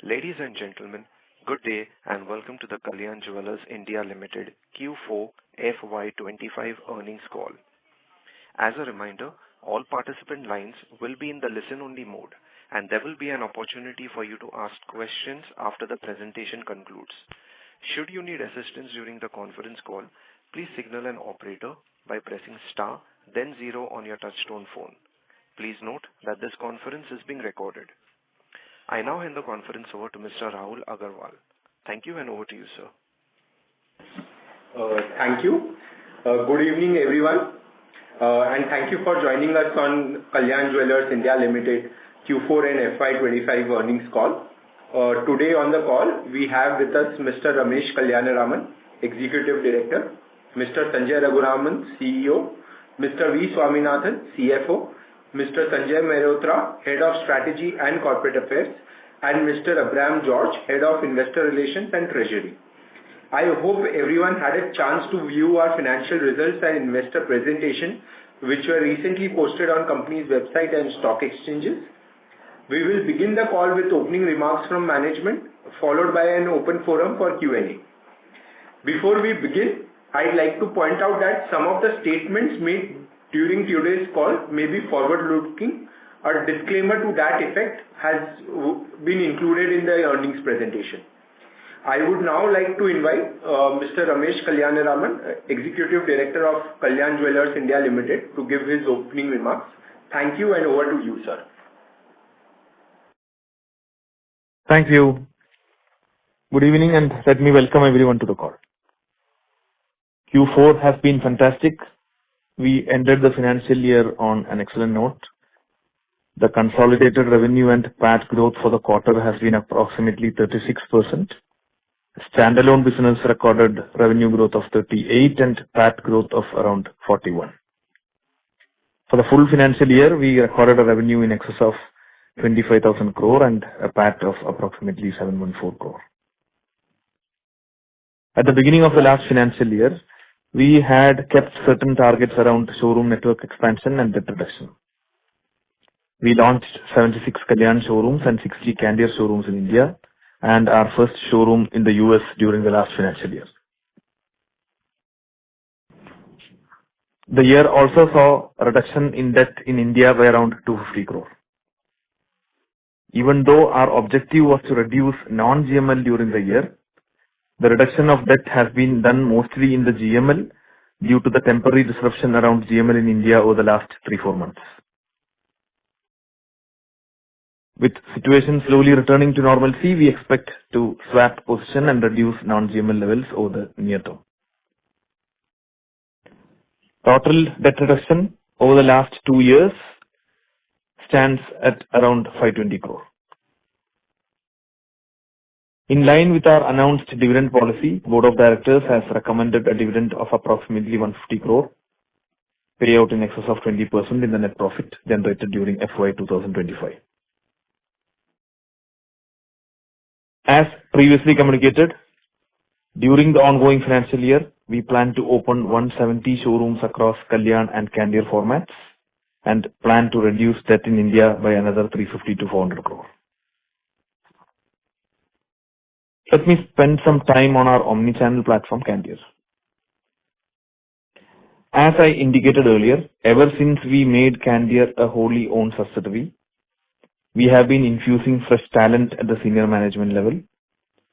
Ladies and gentlemen, good day and welcome to the Kalyan Jewellers India Limited Q4 FY-25 earnings call. As a reminder, all participant lines will be in the listen-only mode, and there will be an opportunity for you to ask questions after the presentation concludes. Should you need assistance during the conference call, please signal an operator by pressing star, then 0 on your touchtone phone. Please note that this conference is being recorded. I now hand the conference over to Mr. Rahul Agarwal. Thank you, and over to you, sir. Thank you. Good evening, everyone, and thank you for joining us on Kalyan Jewellers India Limited Q4 and FY25 earnings call. Today on the call, we have with us Mr. Ramesh Kalyanaraman, Executive Director, Mr. Sanjay Raghuraman, CEO, Mr. V. Swaminathan, CFO, Mr. Sanjay Mehrotra, Head of Strategy and Corporate Affairs, and Mr. Abraham George, Head of Investor Relations and Treasury. I hope everyone had a chance to view our financial results and investor presentation, which were recently posted on company's website and stock exchanges. We will begin the call with opening remarks from management, followed by an open forum for Q&A. Before we begin, I'd like to point out that some of the statements made during today's call may be forward-looking. A disclaimer to that effect has been included in the earnings presentation. I would now like to invite Mr. Ramesh Kalyanaraman, Executive Director of Kalyan Jewellers India Limited, to give his opening remarks. Thank you, and over to you, sir. Thank you. Good evening, and let me welcome everyone to the call. Q4 has been fantastic. We ended the financial year on an excellent note. The consolidated revenue and PAT growth for the quarter has been approximately 36%. Standalone business recorded revenue growth of 38% and PAT growth of around 41%. For the full financial year, we recorded a revenue in excess of 25,000 crore and a PAT of approximately 714 crore. At the beginning of the last financial year, we had kept certain targets around showroom network expansion and debt reduction. We launched 76 Kalyan showrooms and 60 Candere showrooms in India, and our first showroom in the US during the last financial year. The year also saw a reduction in debt in India by around 250 crore. Even though our objective was to reduce non-GML during the year, the reduction of debt has been done mostly in the GML due to the temporary disruption around GML in India over the last 3-4 months. With situation slowly returning to normalcy, we expect to swap position and reduce non-GML levels over the near term. Total debt reduction over the last 2 years stands at around 520 crore. In line with our announced dividend policy, Board of Directors has recommended a dividend of approximately 150 crore, payout in excess of 20% in the net profit generated during FY 2025. As previously communicated, during the ongoing financial year, we plan to open 170 showrooms across Kalyan and Candere formats and plan to reduce debt in India by another 350 to 400 crore. Let me spend some time on our omni-channel platform, Candere. As I indicated earlier, ever since we made Candere a wholly owned subsidiary, we have been infusing fresh talent at the senior management level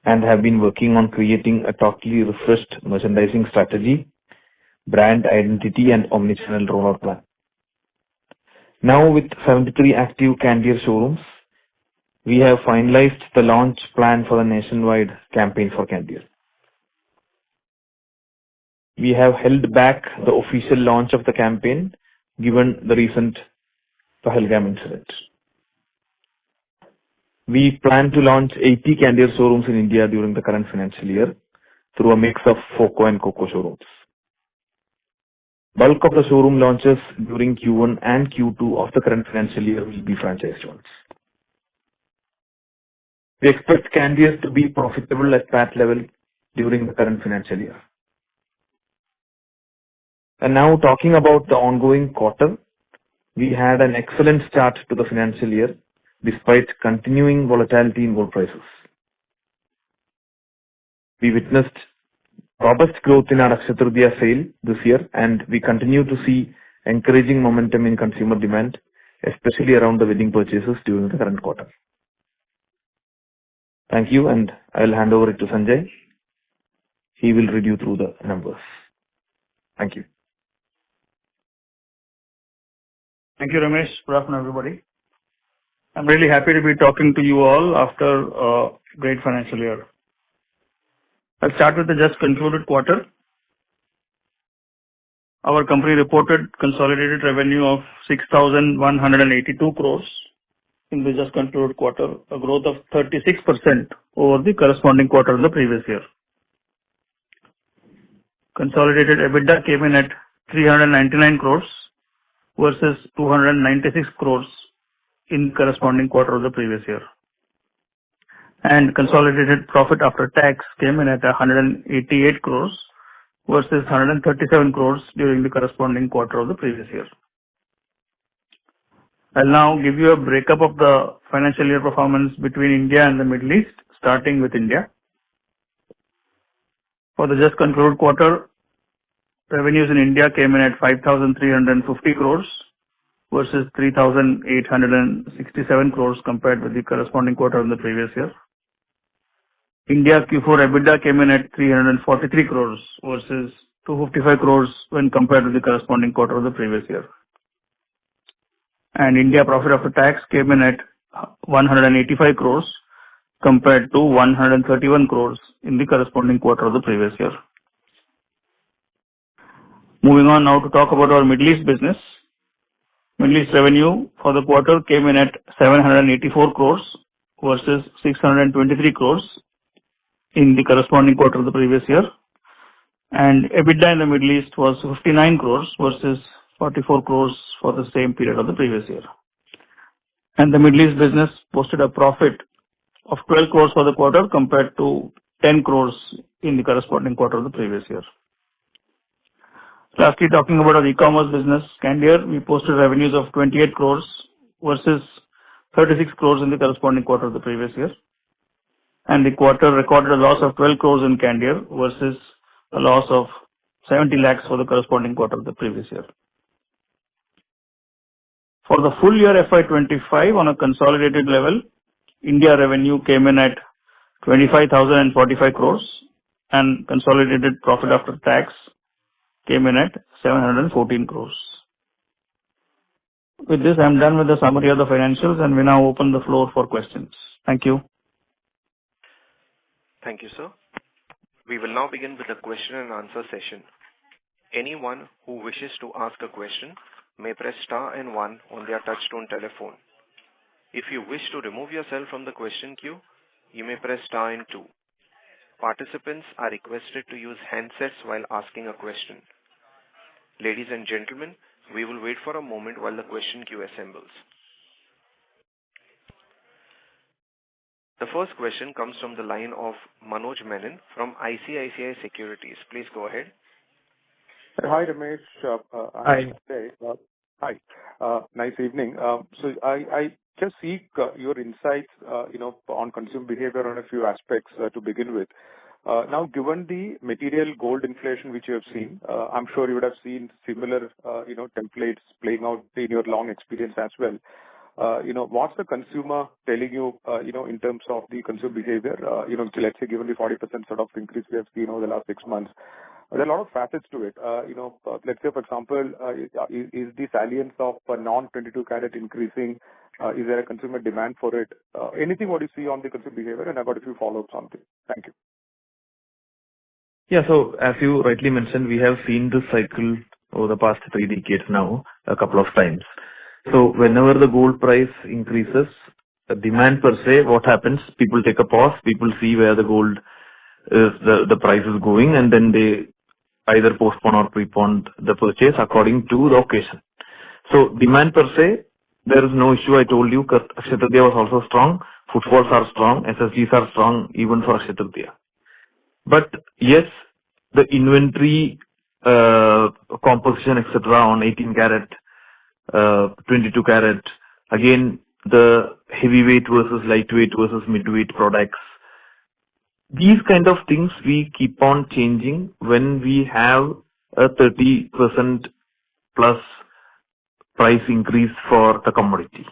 and have been working on creating a totally refreshed merchandising strategy, brand identity, and omni-channel rollout plan. Now, with 73 active Candere showrooms, we have finalized the launch plan for the nationwide campaign for Candere. We have held back the official launch of the campaign given the recent Pahalgam incident. We plan to launch 80 Candere showrooms in India during the current financial year through a mix of FOCO and COCO showrooms. Bulk of the showroom launches during Q1 and Q2 of the current financial year will be franchised ones. We expect Candere to be profitable at PAT level during the current financial year. And now talking about the ongoing quarter, we had an excellent start to the financial year despite continuing volatility in gold prices. We witnessed robust growth in our Akshaya Tritiya sale this year, and we continue to see encouraging momentum in consumer demand, especially around the wedding purchases during the current quarter. Thank you, and I'll hand over it to Sanjay. He will read you through the numbers. Thank you. Thank you, Ramesh. Good afternoon, everybody. I'm really happy to be talking to you all after a great financial year. I'll start with the just concluded quarter. Our company reported consolidated revenue of 6,182 crores in the just concluded quarter, a growth of 36% over the corresponding quarter of the previous year. Consolidated EBITDA came in at 399 crores versus 296 crores in corresponding quarter of the previous year. And consolidated profit after tax came in at 188 crores versus 137 crores during the corresponding quarter of the previous year. I'll now give you a breakup of the financial year performance between India and the Middle East, starting with India. For the just concluded quarter, revenues in India came in at 5,350 crores versus 3,867 crores compared with the corresponding quarter of the previous year. India Q4 EBITDA came in at 343 crores versus 255 crores when compared with the corresponding quarter of the previous year. And India profit after tax came in at 185 crores compared to 131 crores in the corresponding quarter of the previous year. Moving on now to talk about our Middle East business. Middle East revenue for the quarter came in at 784 crores versus 623 crores in the corresponding quarter of the previous year. And EBITDA in the Middle East was 59 crores versus 44 crores for the same period of the previous year. And the Middle East business posted a profit of 12 crores for the quarter compared to 10 crores in the corresponding quarter of the previous year. Lastly, talking about our e-commerce business, Candere, we posted revenues of 28 crores versus 36 crores in the corresponding quarter of the previous year. And the quarter recorded a loss of 12 crores in Candere versus a loss of 70 lakhs for the corresponding quarter of the previous year. For the full year FY25 on a consolidated level, India revenue came in at 25,045 crores and consolidated profit after tax came in at 714 crores. With this, I'm done with the summary of the financials and we now open the floor for questions. Thank you. Thank you, sir. We will now begin with the question and answer session. Anyone who wishes to ask a question may press star and 1 on their touchtone telephone. If you wish to remove yourself from the question queue, you may press star and 2. Participants are requested to use handsets while asking a question. Ladies and gentlemen, we will wait for a moment while the question queue assembles. The first question comes from the line of Manoj Menon from ICICI Securities. Please go ahead. Hi, Ramesh. Hi. Hi. Nice evening. So I just seek your insights, on consumer behavior on a few aspects to begin with. Now, given the material gold inflation which you have seen, I'm sure you would have seen similar, templates playing out in your long experience as well. What's the consumer telling you, in terms of the consumer behavior? Let's say given the 40% sort of increase we have seen over the last 6 months, there are a lot of facets to it. Let's say, for example, is the salience of non-22 carat increasing? Is there a consumer demand for it? Anything what you see on the consumer behavior? And I've got a few follow-ups on this. Thank you. Yeah, so as you rightly mentioned, we have seen this cycle over the past 3 decades now, a couple of times. So whenever the gold price increases, the demand per se, what happens? People take a pause, people see where the gold is, the price is going, and then they either postpone or prepone the purchase according to the occasion. So demand per se, there is no issue. I told you, Akshaya Tritiya was also strong, footfalls are strong, SSGs are strong even for Akshaya Tritiya. But yes, the inventory composition, etc., on 18 carat, 22 carat, again, the heavyweight versus lightweight versus midweight products. These kind of things we keep on changing when we have a 30% plus price increase for the commodity,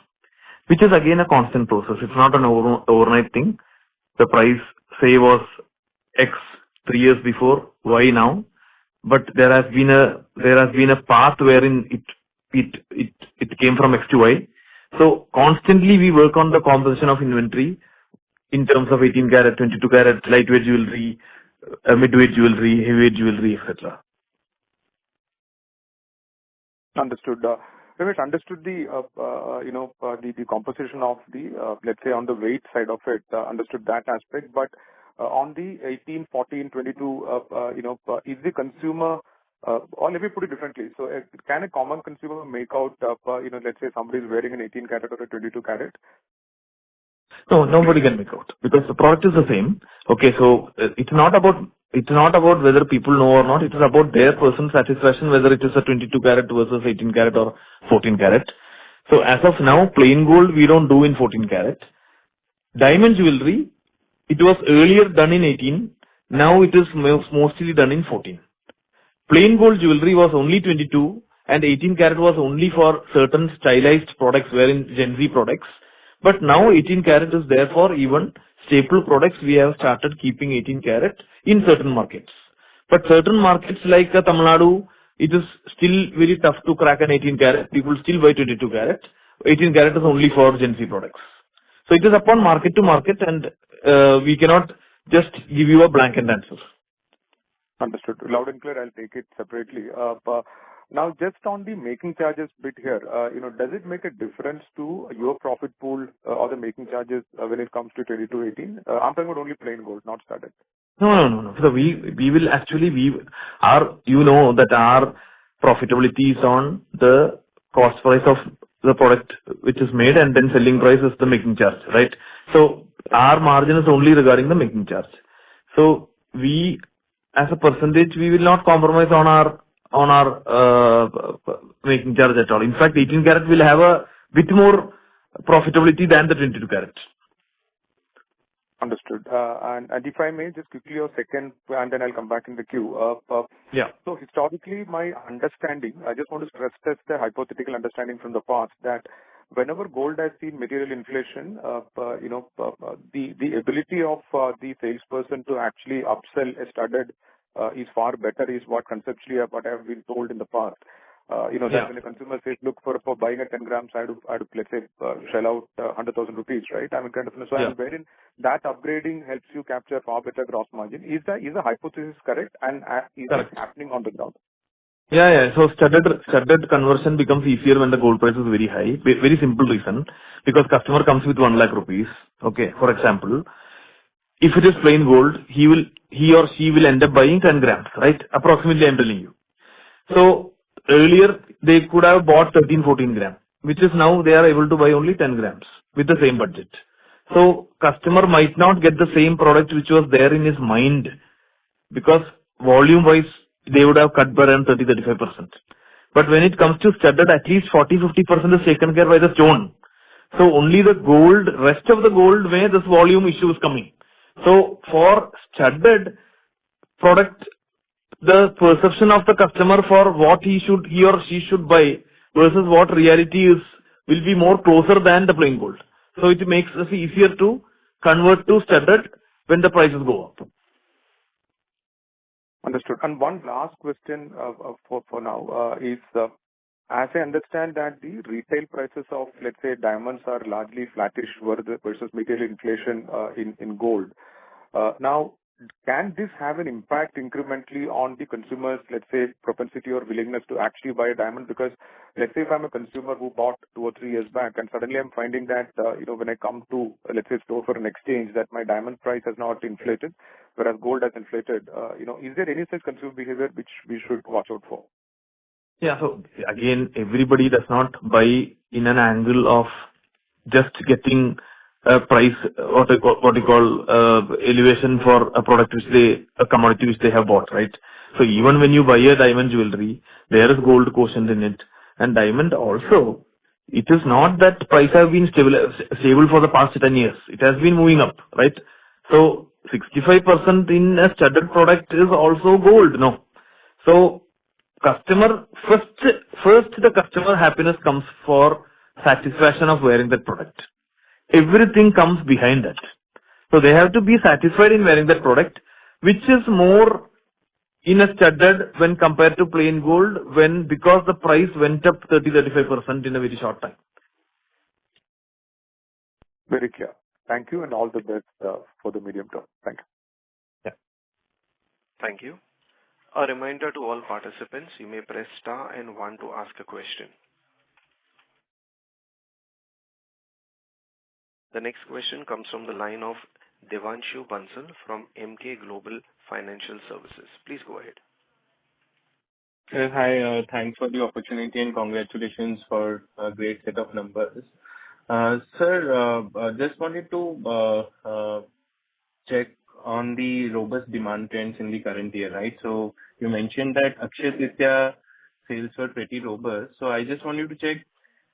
which is again a constant process. It's not an overnight thing. The price, say, was X 3 years before, Y now, but there has been a path wherein it came from X to Y. So constantly we work on the composition of inventory in terms of 18 karat, 22 karat, lightweight jewelry, midweight jewelry, heavyweight jewelry, etc. Understood. Ramesh, understood the composition of the, let's say, on the weight side of it, understood that aspect. But on the 18, 14, 22, is the consumer, or let me put it differently. So can a common consumer make out, let's say somebody is wearing an 18 karat or a 22 karat? No, nobody can make out because the product is the same. Okay, so it's not about whether people know or not. It is about their personal satisfaction, whether it is a 22 karat versus 18 karat or 14 karat. So as of now, plain gold we don't do in 14 karat. Diamond jewelry, it was earlier done in 18. Now it is mostly done in 14. Plain gold jewelry was only 22 and 18 karat was only for certain stylized products, wherein Gen Z products. But now 18 karat is there for even staple products. We have started keeping 18 karat in certain markets. But certain markets like Tamil Nadu, it is still very tough to crack an 18 karat. People still buy 22 karat. 18 karat is only for Gen Z products. So it is upon market to market, and we cannot just give you a blanket answer. Understood. Loud and clear. I'll take it separately. Now, just on the making charges bit here, does it make a difference to your profit pool or the making charges when it comes to 2218? I'm talking about only plain gold, not studded. No. So we will actually, that our profitability is on the cost price of the product which is made, and then selling price is the making charge, right? So our margin is only regarding the making charge. So we, as a percentage, we will not compromise on our making charge at all. In fact, 18 karat will have a bit more profitability than the 22 karat. Understood. And if I may, just quickly your second, and then I'll come back in the queue. Yeah. So historically, my understanding, I just want to stress test the hypothetical understanding from the past that whenever gold has seen material inflation, the ability of the salesperson to actually upsell a studded is far better, is what conceptually what I have been told in the past. That when a consumer says, look, for buying a 10 grams, I had to let's say, shell out 100,000 rupees, right? I mean, kind of, so I'm wherein that upgrading helps you capture far better gross margin. Is the hypothesis correct? And is it happening on the ground? Yeah. So studded conversion becomes easier when the gold price is very high. Very simple reason, because customer comes with 1 lakh rupees. Okay, for example, if it is plain gold, he or she will end up buying 10 grams, right? Approximately, I'm telling you. So earlier they could have bought 13, 14 grams, which is now they are able to buy only 10 grams with the same budget. So customer might not get the same product which was there in his mind, because volume wise they would have cut by around 30-35%. But when it comes to studded, at least 40-50% is taken care by the stone. So only the gold, rest of the gold where this volume issue is coming. So for studded product, the perception of the customer for what he or she should buy versus what reality is will be more closer than the plain gold. So it makes it easier to convert to studded when the prices go up. Understood. And one last question for now is, as I understand that the retail prices of, let's say, diamonds are largely flattish versus material inflation in gold. Now, can this have an impact incrementally on the consumer's, let's say, propensity or willingness to actually buy a diamond? Because let's say if I'm a consumer who bought 2 or 3 years back, and suddenly I'm finding that, when I come to, let's say, store for an exchange, that my diamond price has not inflated, whereas gold has inflated. Is there any such consumer behavior which we should watch out for? Yeah, so again, everybody does not buy in an angle of just getting a price, what you call elevation for a product a commodity which they have bought, right? So even when you buy a diamond jewelry, there is gold quotient in it, and diamond also It is not that price have been stable for the past 10 years. It has been moving up, right? So 65% in a studded product is also gold, no? So customer first the customer happiness comes for satisfaction of wearing that product. Everything comes behind that. So they have to be satisfied in wearing that product, which is more in a studded when compared to plain gold because the price went up 30-35% in a very short time. Very clear. Thank you and all the best for the medium term. Thank you. Yeah. Thank you. A reminder to all participants, you may press star and 1 to ask a question. The next question comes from the line of Devanshu Bansal from Emkay Global Financial Services. Please go ahead. Hi, thanks for the opportunity and congratulations for a great set of numbers. Sir, just wanted to check on the robust demand trends in the current year, right? So you mentioned that Akshaya Tritiya sales were pretty robust. So I just wanted to check,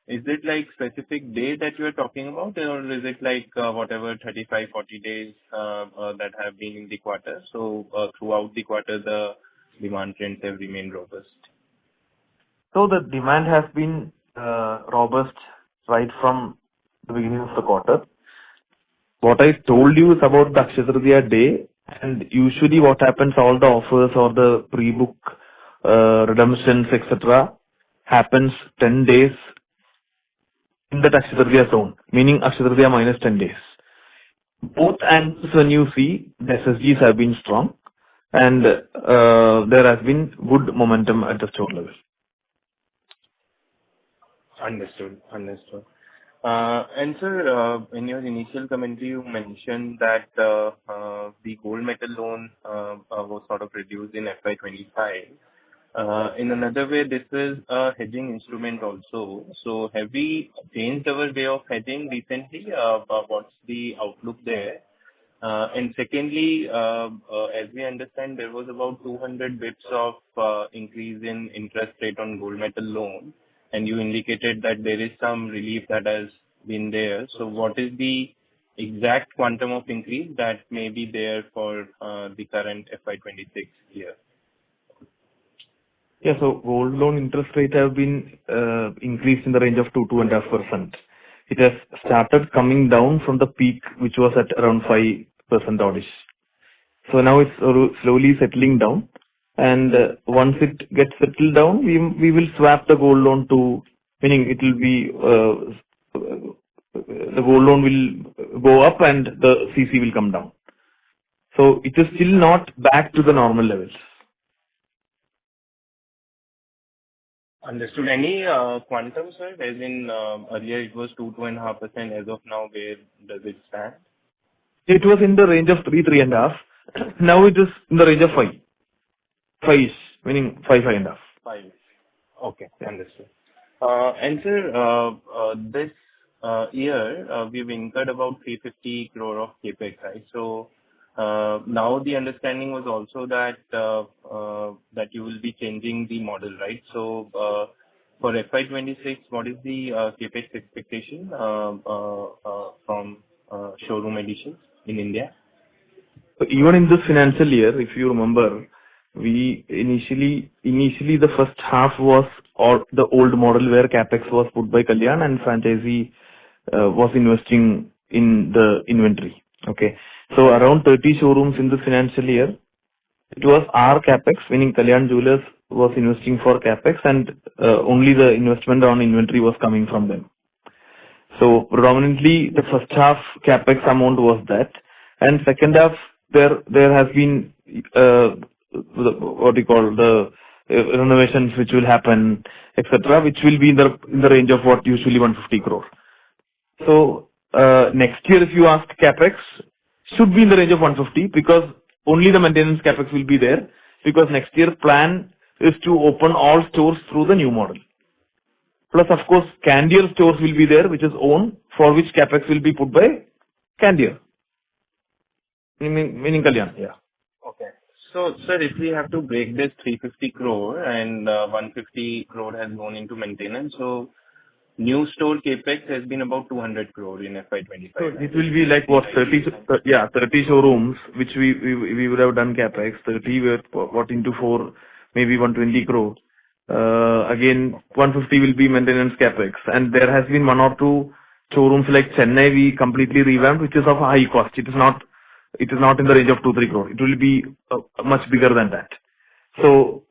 is it like specific day that you are talking about, or is it like whatever 35, 40 days that have been in the quarter? So throughout the quarter, the demand trends have remained robust. So the demand has been robust right from the beginning of the quarter. What I told you is about the Akshaya Tritiya day, and usually what happens, all the offers or the pre-book redemptions, etc., happens 10 days in that Akshaya Tritiya zone, meaning Akshaya Tritiya minus 10 days. Both angles when you see, the SSGs have been strong, and there has been good momentum at the store level. Understood. And sir, in your initial commentary, you mentioned that the gold metal loan was sort of reduced in FY-25. In another way, this is a hedging instrument also. So have we changed our way of hedging recently? What's the outlook there? And secondly, as we understand, there was about 200 bits of increase in interest rate on gold metal loan, and you indicated that there is some relief that has been there. So what is the exact quantum of increase that may be there for the current FY26 year? Yeah, so gold loan interest rate have been increased in the range of 2-2.5%. It has started coming down from the peak, which was at around 5% oddish. So now it's slowly settling down. And once it gets settled down, we will swap the gold loan to, meaning it will be, the gold loan will go up and the CC will come down. So it is still not back to the normal levels. Understood. Any quantum, sir? As in earlier it was 2-2.5%. As of now, where does it stand? It was in the range of 3-3.5. Now it is in the range of 5. 5-ish, meaning 5.5. 5. Okay, understood. And sir, this year we've incurred about 350 crore of capex, right? So now the understanding was also that that you will be changing the model, right? So for FY26, what is the capex expectation from showroom additions in India? So even in this financial year, if you remember, we initially the first half was all the old model where capex was put by Kalyan and franchisee was investing in the inventory. Okay, so around 30 showrooms in this financial year, it was our capex, meaning Kalyan Jewellers was investing for capex, and only the investment on inventory was coming from them. So predominantly the first half capex amount was that, and second half there has been what you call the renovations which will happen, etc., which will be in the range of what usually 150 crore. So next year, if you ask, capex should be in the range of 150 because only the maintenance capex will be there, because next year plan is to open all stores through the new model. Plus, of course, Candier stores will be there, which is owned, for which capex will be put by Candier, meaning Kalyan. Yeah. Okay. So, sir, if we have to break this 350 crore and 150 crore has gone into maintenance, so new store capex has been about 200 crore in FY25, So right? it will be like what, 30 showrooms, which we would have done CapEx, 30 with what into 4, maybe 120 crore. Again, 150 will be maintenance CapEx. And there has been one or two showrooms like Chennai, we completely revamped, which is of high cost. It is not in the range of 2-3 crore. It will be much bigger than that. So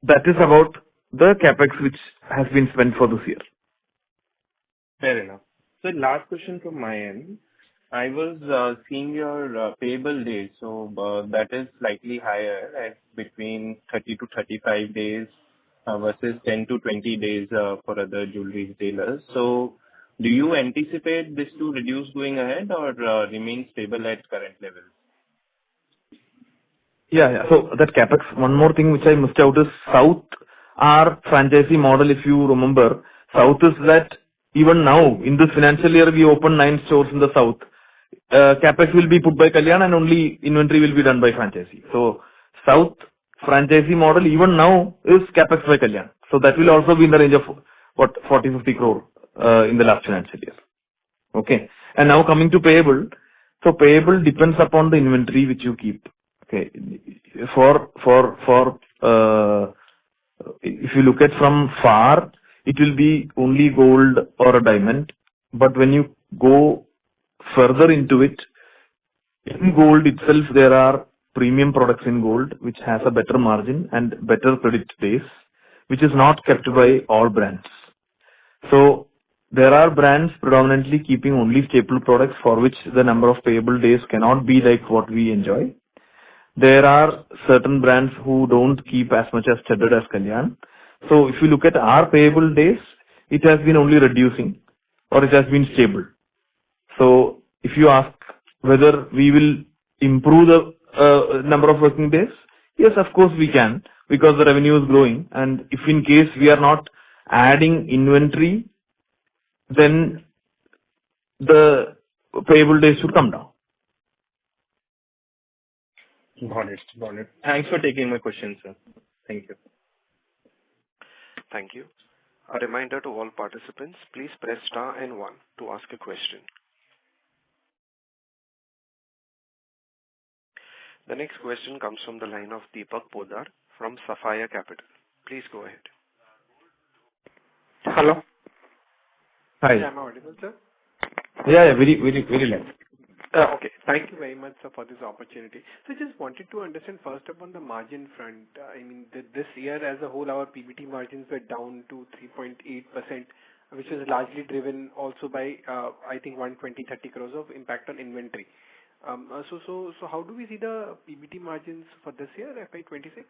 that is about the CapEx which has been spent for this year. Fair enough. So last question from my end. I was seeing your payable days, so that is slightly higher at between 30 to 35 days versus 10 to 20 days for other jewelry retailers. So do you anticipate this to reduce going ahead or remain stable at current levels? Yeah. So that CapEx, one more thing which I missed out is South, our franchisee model, if you remember, South is that even now, in this financial year, we opened 9 stores in the South. CapEx will be put by Kalyan and only inventory will be done by franchisee. So South franchisee model even now is CapEx by Kalyan. So that will also be in the range of what, 40-50 crore in the last financial year. Okay. And now coming to payable. So payable depends upon the inventory which you keep. Okay. If you look at from far, it will be only gold or a diamond. But when you go further into it, in gold itself, there are premium products in gold which has a better margin and better credit days, which is not kept by all brands. So there are brands predominantly keeping only staple products for which the number of payable days cannot be like what we enjoy. There are certain brands who don't keep as much as studded as Kalyan. So if you look at our payable days, it has been only reducing or it has been stable. So if you ask whether we will improve the number of working days, yes, of course we can, because the revenue is growing. And if in case we are not adding inventory, then the payable days should come down. Got it. Got it. Thanks for taking my question, sir. Thank you. Thank you. A reminder to all participants, please press star and 1 to ask a question. The next question comes from the line of Deepak Podar from Sapphire Capital. Please go ahead. Hello. Hi. Yeah, am I audible, sir? Yeah, very nice. Okay. Thank you very much, sir, for this opportunity. So just wanted to understand first upon the margin front. I mean, this year as a whole, our PBT margins were down to 3.8%, which was largely driven also by, I think, 120-30 crores of impact on inventory. So how do we see the PBT margins for this year, FY26?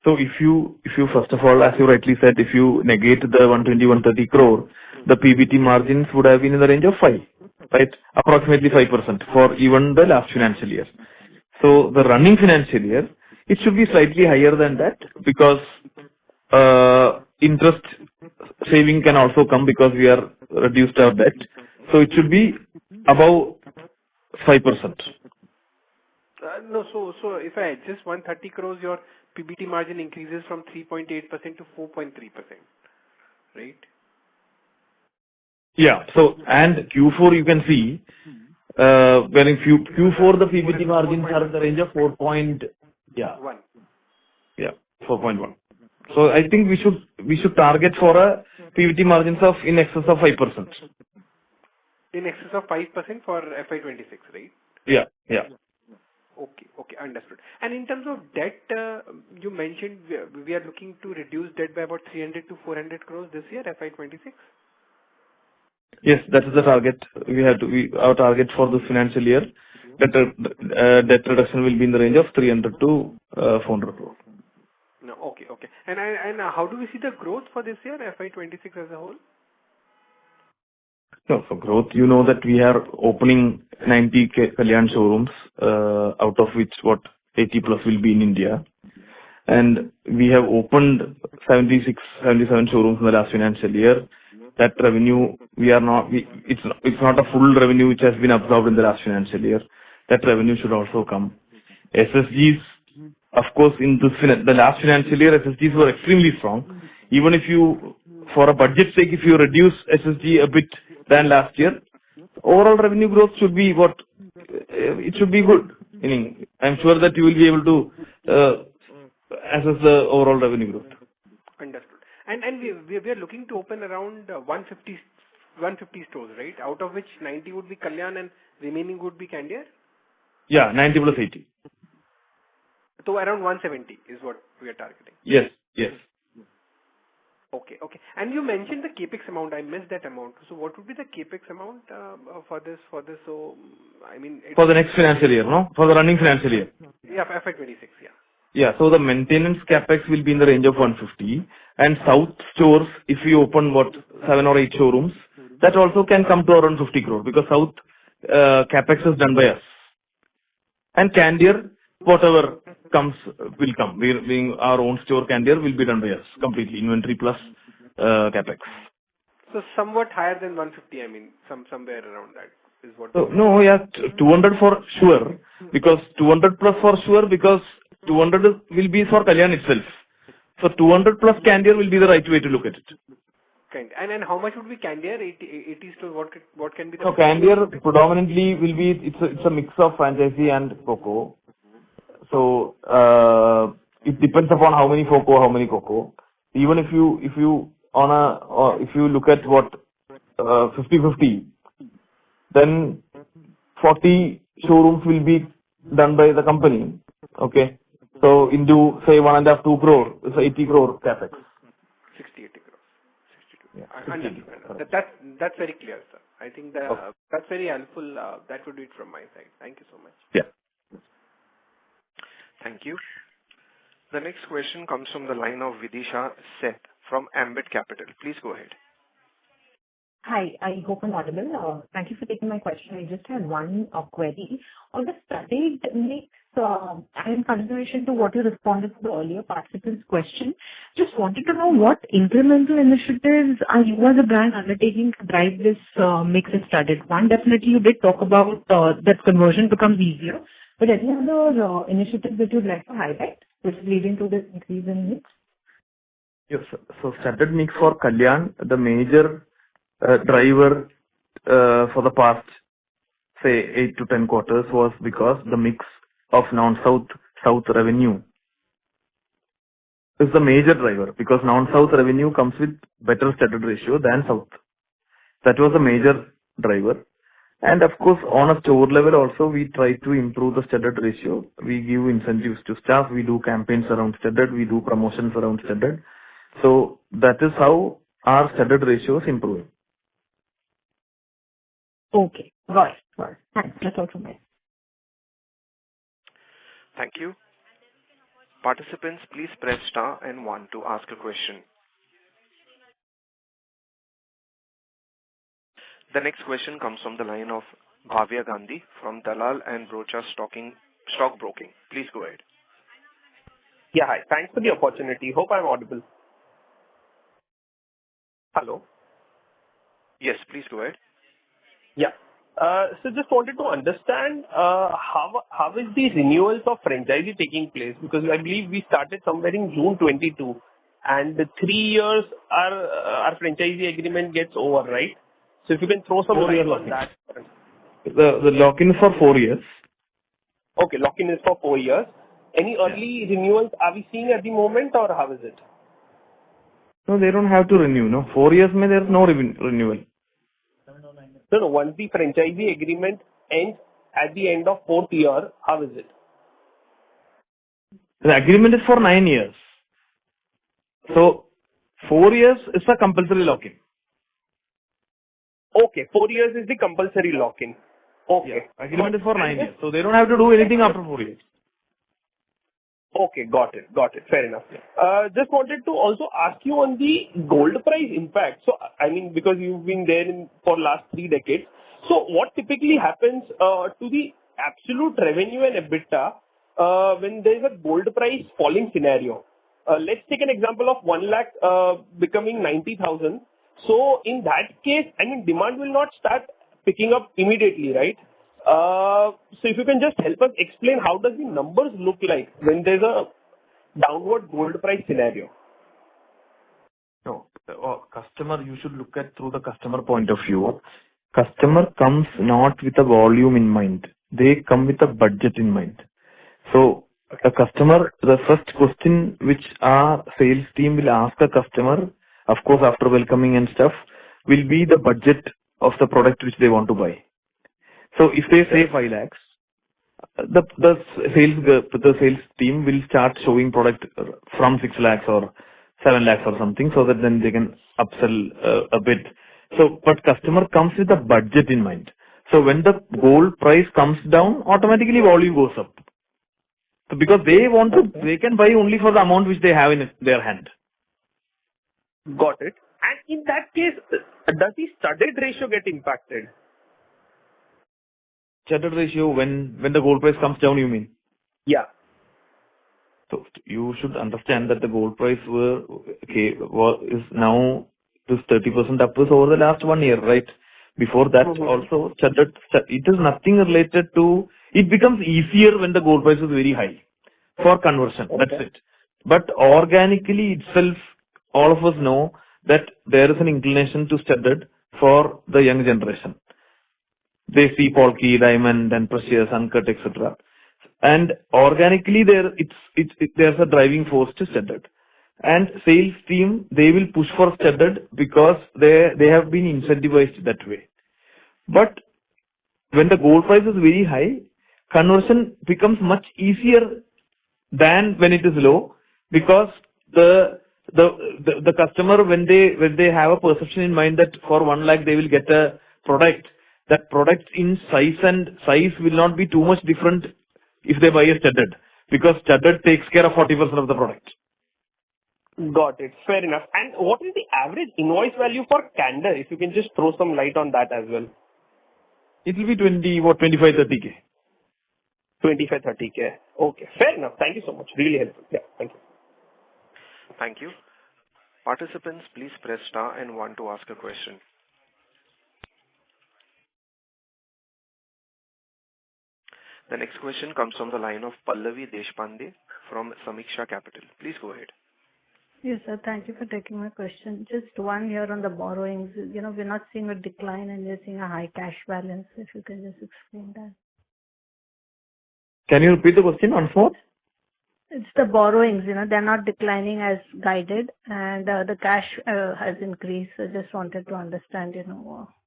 So if you first of all, as you rightly said, if you negate the 120-130 crore, the PBT margins would have been in the range of 5, right? Approximately 5% for even the last financial year. So the running financial year, it should be slightly higher than that because interest saving can also come because we are reduced our debt. So it should be above 5%. No, so if I adjust 130 crores, your PBT margin increases from 3.8% to 4.3%, right? Yeah. So, and Q4 you can see, where in Q4 the PBT margins are in the range of 4.1. Yeah, 4.1. So I think we should target for a PBT margins of in excess of 5%. In excess of 5% for FY26, right? Yeah. Okay, understood. And in terms of debt, you mentioned we are looking to reduce debt by about 300 to 400 crores this year, FY26? Yes, that is the target. Our target for this financial year, debt reduction will be in the range of 300 to 400 crores. No, okay. And how do we see the growth for this year, FY26 as a whole? No, for growth, you know that we are opening 90 Kalyan showrooms, out of which 80 plus will be in India. And we have opened 76, 77 showrooms in the last financial year. That revenue, it's not a full revenue which has been absorbed in the last financial year. That revenue should also come. SSGs, of course, in the last financial year, SSGs were extremely strong. Even if you for a budget sake, if you reduce SSG a bit than last year, overall revenue growth should be it should be good. Meaning, I'm sure that you will be able to assess the overall revenue growth. Understood. And we are looking to open around 150 stores, right? Out of which 90 would be Kalyan and remaining would be Candere? Yeah, 90 plus 80. So around 170 is what we are targeting. Yes, yes. Okay. And you mentioned the capex amount. I missed that amount. So what would be the capex amount for this? So I mean, For the next financial year, no? For the running financial year. Yeah, FY-26. Yeah. Yeah. So the maintenance capex will be in the range of 150, and south stores, if we open 7 or 8 showrooms, that also can come to around 50 crore because south capex is done by us. And Candere, whatever comes will come. Being our own store, Candere will be done by us completely, inventory plus capex. So somewhat higher than 150. I mean, somewhere around that is what. So no, yeah, 200 for sure, because 200 plus for sure, because 200 will be for Kalyan itself. So 200 plus Candere will be the right way to look at it. And how much would be Candere? 80 stores. What can be the? So Candere predominantly will be it's a mix of franchisee and FOCO. So it depends upon how many FOCO, how many COCO. Even if you look at 50-50, then 40 showrooms will be done by the company. Okay. So into say 1.5 2 crore, it's 80 crore capex. 60-80 crores. 62. Yeah, Understood. That's very clear, sir. I think that's very helpful. That would be it from my side. Thank you so much. Yeah. Thank you. The next question comes from the line of Vidisha Seth from Ambit Capital. Please go ahead. Hi, I hope I'm audible. Thank you for taking my question. I just had one query. On the studied mix, in continuation to what you responded to the earlier participant's question, just wanted to know what incremental initiatives are you as a brand undertaking to drive this mix in studied? One, definitely you did talk about that conversion becomes easier, but any other initiatives that you'd like to highlight which is leading to this increase in mix? Yes, sir. So studded mix for Kalyan, the major driver for the past, say, 8 to 10 quarters was because the mix of non-south revenue is the major driver, because non-south revenue comes with better studded ratio than south. That was a major driver. And of course, on a store level also, we try to improve the studded ratio. We give incentives to staff. We do campaigns around studded. We do promotions around studded. So that is how our studded ratio is improving. Okay, got it. Thanks. That's all from me. Thank you. Participants, please press star and 1 to ask a question. The next question comes from the line of Bhavya Gandhi from Dalal and Broacha Stockbroking. Please go ahead. Yeah, hi. Thanks for the opportunity. Hope I'm audible. Hello? Yes, please go ahead. Yeah. So just wanted to understand how is the renewals of franchisee taking place? Because I believe we started somewhere in June 22, and the 3 years our franchisee agreement gets over, right? So if you can throw some light on that. The lock-in is for 4 years. Okay, lock-in is for 4 years. Any early renewals are we seeing at the moment, or how is it? No, they don't have to renew. No, 4 years there is no renewal. No. Once the franchisee agreement ends at the end of 4th year, how is it? The agreement is for 9 years. So 4 years is a compulsory lock-in. Okay, 4 years is the compulsory lock-in. Okay. Yeah. Agreement is for 9 years. So they don't have to do anything after 4 years. Okay, got it. Fair enough. Just wanted to also ask you on the gold price impact. So, I mean, because you've been there for last 3 decades. So, what typically happens to the absolute revenue and EBITDA when there is a gold price falling scenario? Let's take an example of 1 lakh becoming 90,000. So, in that case, I mean, demand will not start picking up immediately, right? So if you can just help us explain how does the numbers look like when there's a downward gold price scenario? No. customer, you should look at through the customer point of view. Customer comes not with a volume in mind. They come with a budget in mind. So a customer, the first question which our sales team will ask the customer, of course after welcoming and stuff, will be the budget of the product which they want to buy. So if they say 5 lakhs, the sales team will start showing product from 6 lakhs or 7 lakhs or something, so that then they can upsell a bit. So, but customer comes with a budget in mind. So when the gold price comes down, automatically volume goes up. So because they want to, they can buy only for the amount which they have in their hand. Got it. And in that case, does the studded ratio get impacted? Studded ratio when the gold price comes down, you mean? Yeah. So you should understand that the gold price is now this 30% upwards over the last 1 year, right? Before that also, it is nothing related to, it becomes easier when the gold price is very high for conversion. That's it. But organically itself, all of us know that there is an inclination to studded for the young generation. They see Polki, diamond and precious, uncut, etc. And organically there's a driving force to studded. And sales team, they will push for studded because they have been incentivized that way. But when the gold price is very high, conversion becomes much easier than when it is low, because the customer, when they have a perception in mind that for 1 lakh they will get a product, that product in size will not be too much different if they buy a studded, because studded takes care of 40% of the product. Got it. Fair enough. And what is the average invoice value for candor? If you can just throw some light on that as well. It will be 25-30K. 25-30K. Okay. Fair enough. Thank you so much. Really helpful. Yeah. Thank you. Thank you. Participants, please press star and 1 to ask a question. The next question comes from the line of Pallavi Deshpande from Samiksha Capital. Please go ahead. Yes, sir. Thank you for taking my question. Just one here on the borrowings. We're not seeing a decline and we're seeing a high cash balance. If you can just explain that. Can you repeat the question once more? It's the borrowings, they're not declining as guided, and the cash has increased. So just wanted to understand,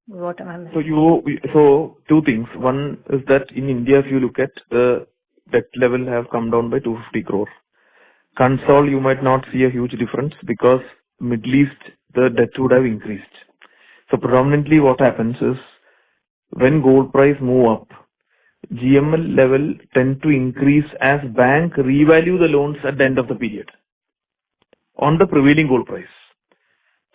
what am I missing? So two things. One is that in India, if you look at the debt level have come down by 250 crore. Console, you might not see a huge difference because Middle East, the debt would have increased. So predominantly what happens is when gold price move up, GML level tend to increase as bank revalue the loans at the end of the period on the prevailing gold price.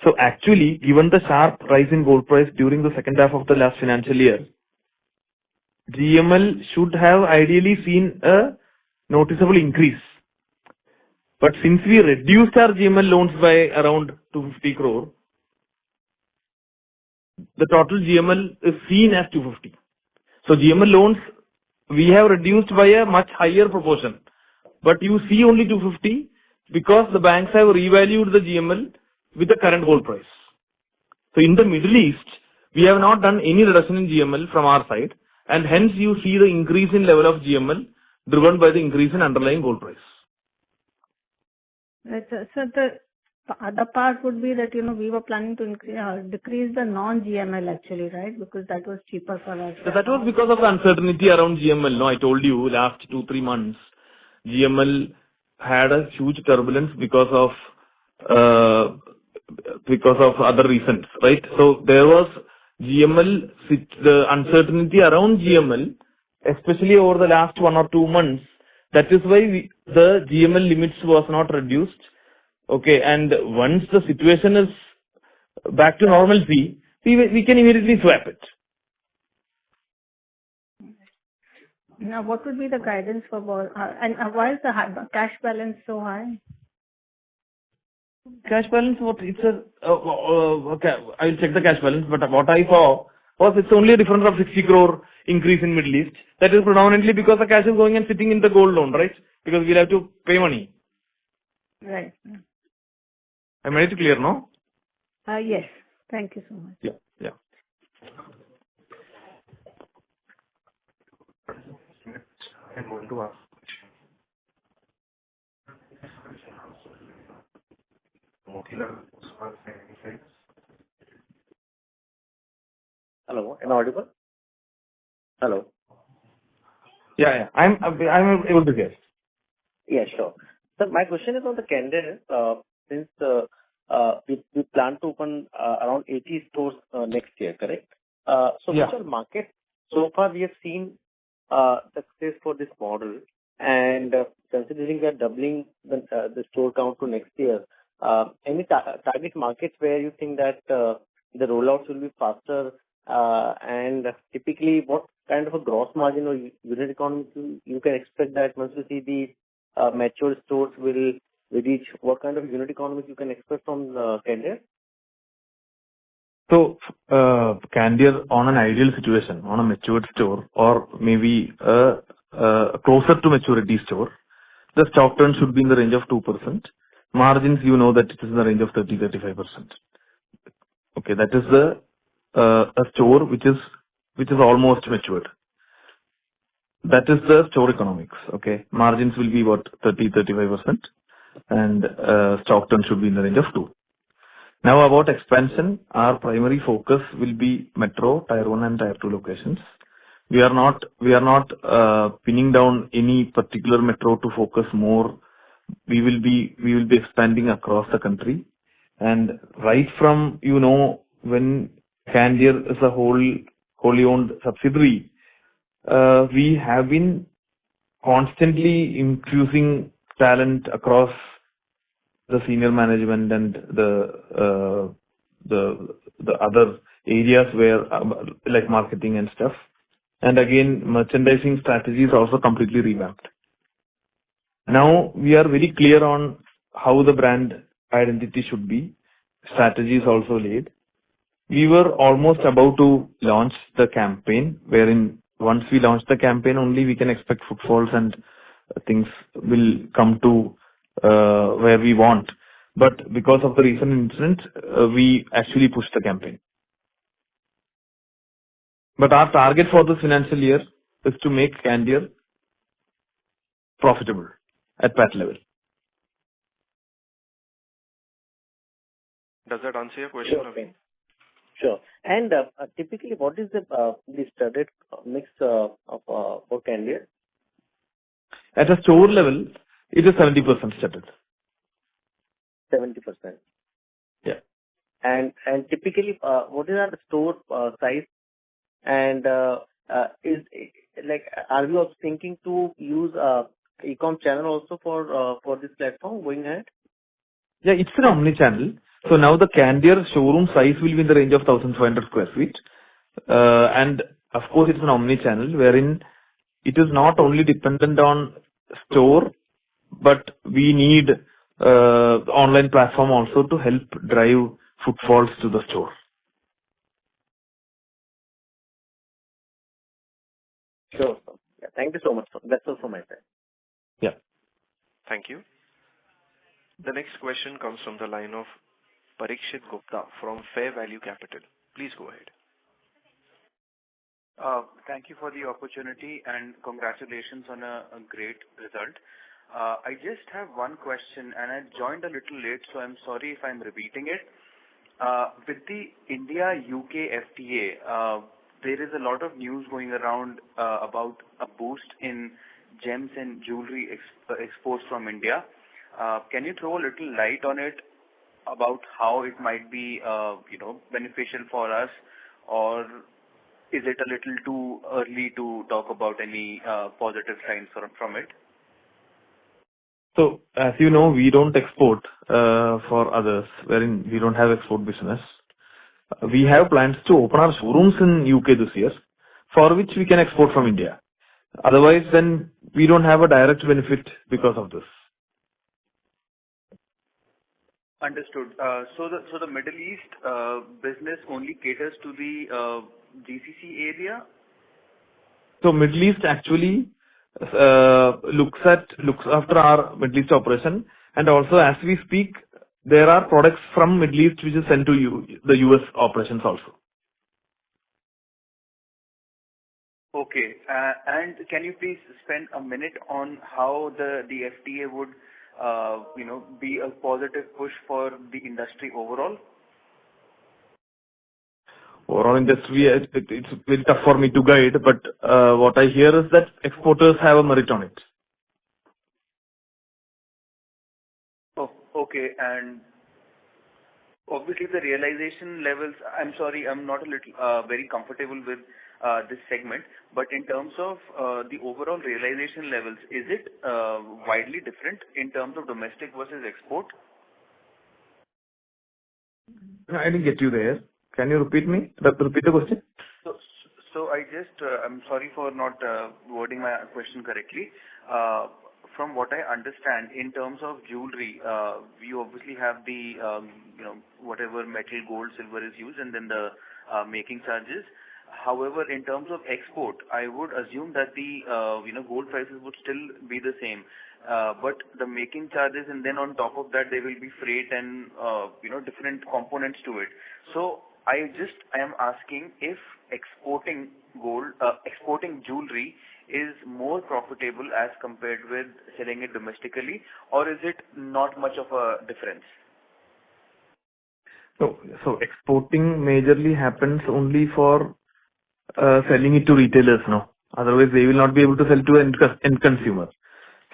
So actually, given the sharp rise in gold price during the second half of the last financial year, GML should have ideally seen a noticeable increase. But since we reduced our GML loans by around 250 crore, the total GML is seen as 250. So GML loans we have reduced by a much higher proportion. But you see only 250 because the banks have revalued the GML with the current gold price. So in the Middle East, we have not done any reduction in GML from our side, and hence you see the increase in level of GML driven by the increase in underlying gold price. Right. So the other part would be that, we were planning to decrease the non-GML actually, right? Because that was cheaper for us. So that was because of the uncertainty around GML. No, I told you last 2-3 months, GML had a huge turbulence because of other reasons, right? So there was the uncertainty around GML, especially over the last 1 or 2 months. That is why the GML limits was not reduced. Okay, and once the situation is back to normalcy, we can immediately swap it. Now, what would be the guidance for and why is the cash balance so high? Cash balance, okay, I will check the cash balance, but what I saw was it's only a difference of 60 crore increase in Middle East. That is predominantly because the cash is going and sitting in the gold loan, right? Because we'll have to pay money. Right. I made it clear, no? Yes. Thank you so much. Yeah. Yeah. I'm going to ask. Hello, am I audible? Hello. Yeah. I'm able to hear. Yeah, sure. So my question is on the Candid. Since we plan to open around 80 stores next year, correct? So Yeah. which are markets so far we have seen success for this model, and considering we are doubling the store count to next year, any target markets where you think that the rollouts will be faster, and typically what kind of a gross margin or unit economics you can expect that once you see the mature stores will reach, what kind of unit economics you can expect from Candid? So, Candier on an ideal situation, on a matured store or maybe a closer to maturity store, the stock turn should be in the range of 2%. Margins, you know that it is in the range of 30-35%. Okay, that is the a store which is almost matured. That is the store economics. Okay, margins will be what 30-35%, and stock turn should be in the range of 2. Now about expansion, our primary focus will be metro, tier 1 and tier 2 locations. We are not pinning down any particular metro to focus more. We will be expanding across the country. And right from, when Candier is a wholly owned subsidiary, we have been constantly infusing talent across the senior management and the other areas where like marketing and stuff. And again, merchandising strategy is also completely revamped. Now we are very clear on how the brand identity should be. Strategy is also laid. We were almost about to launch the campaign, wherein once we launch the campaign only we can expect footfalls and things will come to where we want. But because of the recent incident, we actually pushed the campaign. But our target for this financial year is to make Candier profitable at PAT level. Does that answer your question, Sure. Ravi? Sure. And typically, what is the studded mix for Candid? At a store level, it is 70% studded. 70%. Yeah. And typically, what is our store size? And is like, are we also thinking to use e-com channel also for this platform going ahead? Yeah, it's an omni-channel. So now the Candier showroom size will be in the range of 1,500 square feet. And of course, it's an omni-channel wherein it is not only dependent on store, but we need online platform also to help drive footfalls to the store. Sure. Yeah, thank you so much. That's all from my side. Yeah. Thank you. The next question comes from the line of Parikshit Gupta from Fair Value Capital. Please go ahead. Thank you for the opportunity and congratulations on a great result. I just have one question, and I joined a little late, so I'm sorry if I'm repeating it. With the India-UK FTA, there is a lot of news going around about a boost in gems and jewelry exports from India. Can you throw a little light on it about how it might be, beneficial for us, or is it a little too early to talk about any positive signs from it? So, as you know, we don't export for others, wherein we don't have export business. We have plans to open our showrooms in UK this year, for which we can export from India. Otherwise, then we don't have a direct benefit because of this. Understood. So the Middle East business only caters to the GCC area? So Middle East actually looks after our Middle East operation, and also as we speak, there are products from Middle East which is sent to the US operations also. Okay. And can you please spend a minute on how the FTA would, be a positive push for the industry overall? Overall industry, it's very tough for me to guide, but what I hear is that exporters have a merit on it. Oh, okay. And obviously the realization levels, I'm sorry, I'm not a little very comfortable with this segment, but in terms of the overall realization levels, is it widely different in terms of domestic versus export? I didn't get you there. Can you repeat the question? So I just, I'm sorry for not wording my question correctly. From what I understand, in terms of jewelry, we obviously have the, whatever metal, gold, silver is used, and then the making charges. However, in terms of export, I would assume that the, gold prices would still be the same. But the making charges, and then on top of that, there will be freight and, different components to it. So I am asking if exporting exporting jewelry is more profitable as compared with selling it domestically, or is it not much of a difference? So exporting majorly happens only for selling it to retailers, no. Otherwise, they will not be able to sell to end consumer.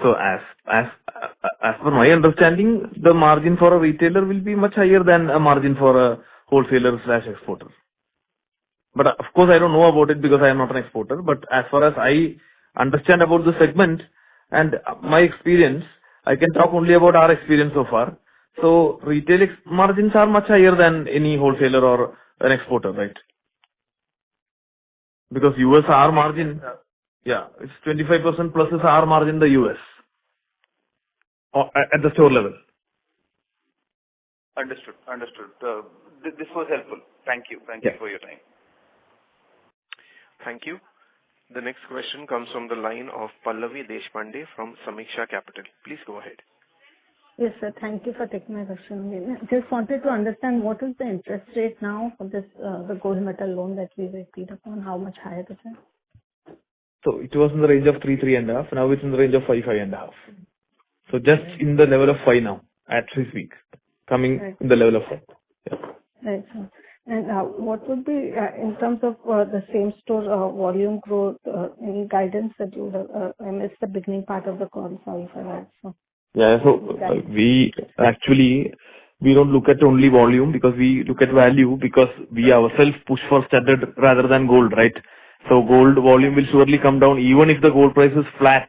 So as per my understanding, the margin for a retailer will be much higher than a margin for a wholesaler/exporter. But of course, I don't know about it because I am not an exporter. But as far as I understand about the segment and my experience, I can talk only about our experience so far. So retail margins are much higher than any wholesaler or an exporter, right? Because US our margin, yeah, it's 25% plus is our margin in the US at the store level. Understood. This was helpful. Thank you. Thank you for your time. Thank you. The next question comes from the line of Pallavi Deshpande from Samiksha Capital. Please go ahead. Yes, sir. Thank you for taking my question. Just wanted to understand what is the interest rate now for this the gold metal loan that we agreed upon. How much higher is it? So it was in the range of 3.5. Now it's in the range of 5.5. So just in the level of 5 now at this week, coming in the level of 5. Yeah. Right, sir. And what would be, in terms of the same store volume growth, any guidance that you would I missed the beginning part of the call, sorry for that. So, yeah, so we don't look at only volume because we look at value because we ourselves push for studded rather than gold, right? So gold volume will surely come down even if the gold price is flat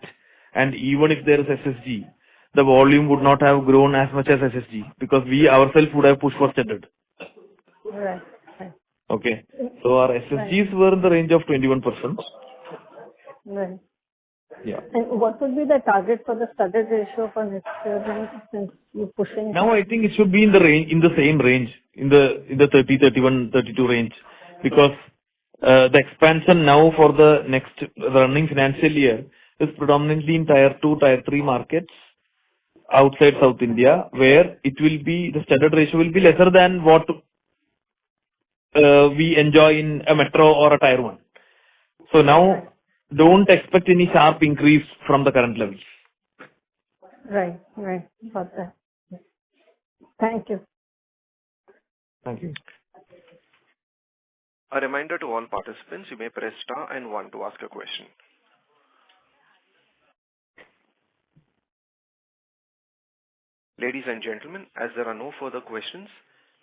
and even if there is SSG, the volume would not have grown as much as SSG because we ourselves would have pushed for studded. Right. Okay. So our SSGs were in the range of 21%. Right. Yeah. And what would be the target for the studded ratio for next year since you're pushing? Now I think it should be in the same range, in the 30, 31, 32 range, because the expansion now for the running financial year is predominantly in tier 2, tier 3 markets outside South India, where the studded ratio will be lesser than what we enjoy in a metro or a tier 1. So now don't expect any sharp increase from the current levels. Right. Got that. Thank you. Thank you. A reminder to all participants, you may press star and 1 to ask a question. Ladies and gentlemen, as there are no further questions,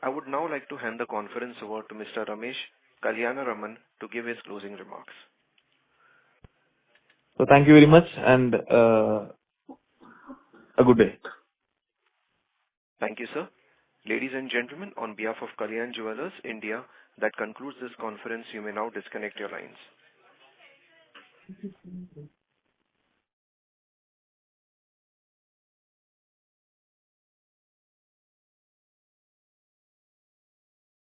I would now like to hand the conference over to Mr. Ramesh Kalyanaraman to give his closing remarks. So thank you very much and a good day. Thank you, sir. Ladies and gentlemen, on behalf of Kalyan Jewellers India, that concludes this conference. You may now disconnect your lines.